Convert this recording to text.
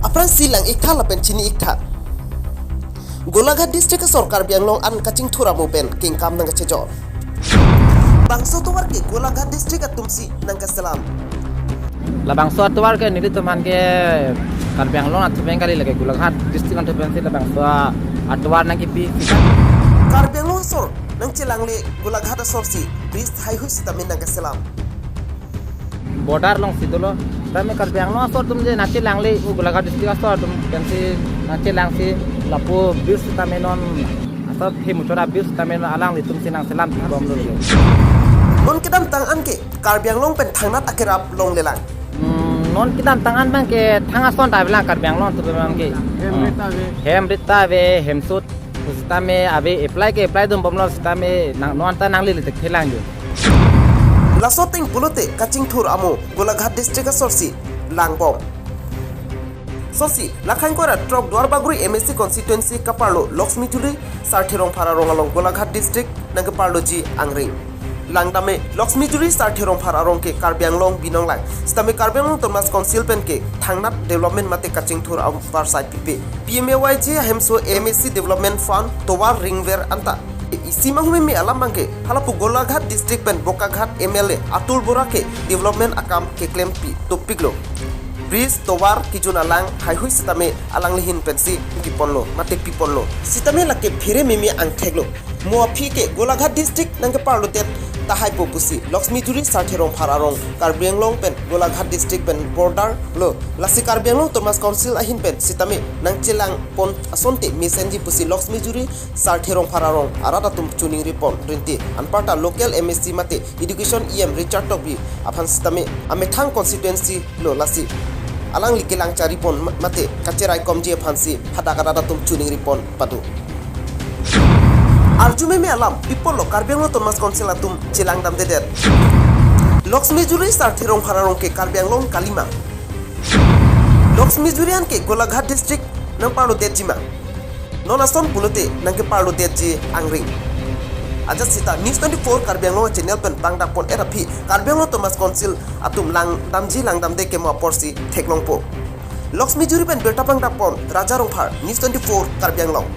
apran silang ikha la pen chini ikha Golaghat District Sorkar Karbi Anglong an kaching thura mo pen king kam nang chejo bangso to war ke Golaghat District atumsi nang kasalam labang so atwar ke nili to man ke Karbi Anglong at bengkali lagi Golaghat District an to ben labang so atwar nang ki pi Karbi Anglong sor nang chilang le Golaghat sor si priest hai hu sitamin nang kasalam border long sidolo tame Karbi Anglong so tum je nache langle Golaghat District so tum pensi nache lang si lapo bis tame non atau he mutora bis tame alang li tum sinang selam bom lo non kedam tang an ke Karbi Anglong pen thangnat akerap long lelang non kita tangan bang ke thanga son ta bilang Karbi Anglong tu bang ke hem rita ve hem sut sistame abe apply dum bomlo sistame non ta nang li tek thelang jo lasoting pulote kaching thur amo Golaghat District sorsi langbom sosi lakhang kora trok dwar baguri MSC constituency kaparlo Lakshmi Juri sarthirong phara rongalong Golaghat District nangkeparlo ji angring langdame Lakshmi Juri sarthirong phara rong ke Karbi Anglong binonglang stame Karbi Anglong Thomas Council pen ke thangnat development mate kaching thur am par side pp PMAY ji hemso MSC development fund towar ringwer anta Isimang me alam bangke halapu Golaghat District pen Bokaghat MLA Atul Bora ke development akam ke claim pi topiklo bridge towar kijun alang haihui sitame alang lihin pensi kiponlo mate piponlo sitame lake phire memi ang theglo moafi ke Golaghat District nangkeparlo tet tahai popusi Lakshmi Juri sarthirong phararong Karbi Anglong pen Golaghat District pen border lo lasi Karbi Anglong Thomas Council ahin pen sitame nangchelang pon asonte mesenji pusi Lakshmi Juri sarthirong phararong arata tum tuning report rinti anparta local MSC mate education EM Richard Tobi aphan sitame amethang constituency lo lasi alang likilang cari pon mate kacerai komje phansi hadakara tum tuning report padu arjume me alam people lo Karbi Anglong Thomas Council atum chilang dam dedet Lakshmi Juri sarthirong phararong ke Karbi Anglong kalima Lakshmi Juri an ke Golaghat District nang parlo dejima nonason pulote nangkeparlo deji angring aja sita News 24 Karbi Anglong channel pen bangdak pon erapi Karbi Anglong Thomas Council atum lang dam de ke ma porsi theklongpo Lakshmi Juri pen berta bangdak pon raja rongphar News 24 Karbi Anglong